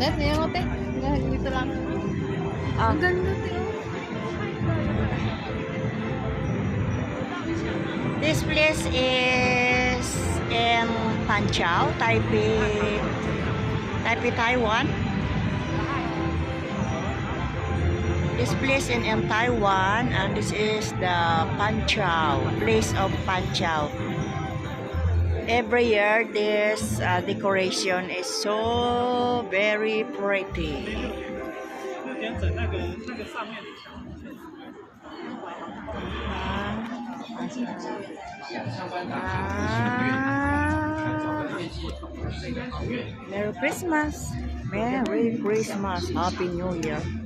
Net, niya mo, te. Dito lang. Ang ganda, te. This place is in Panchao, Taipei, Taiwan. This place in Taiwan, and this is the Panchao, place of Panchao. Every year, this decoration is so very pretty. Merry Christmas! Merry Christmas! Happy New Year!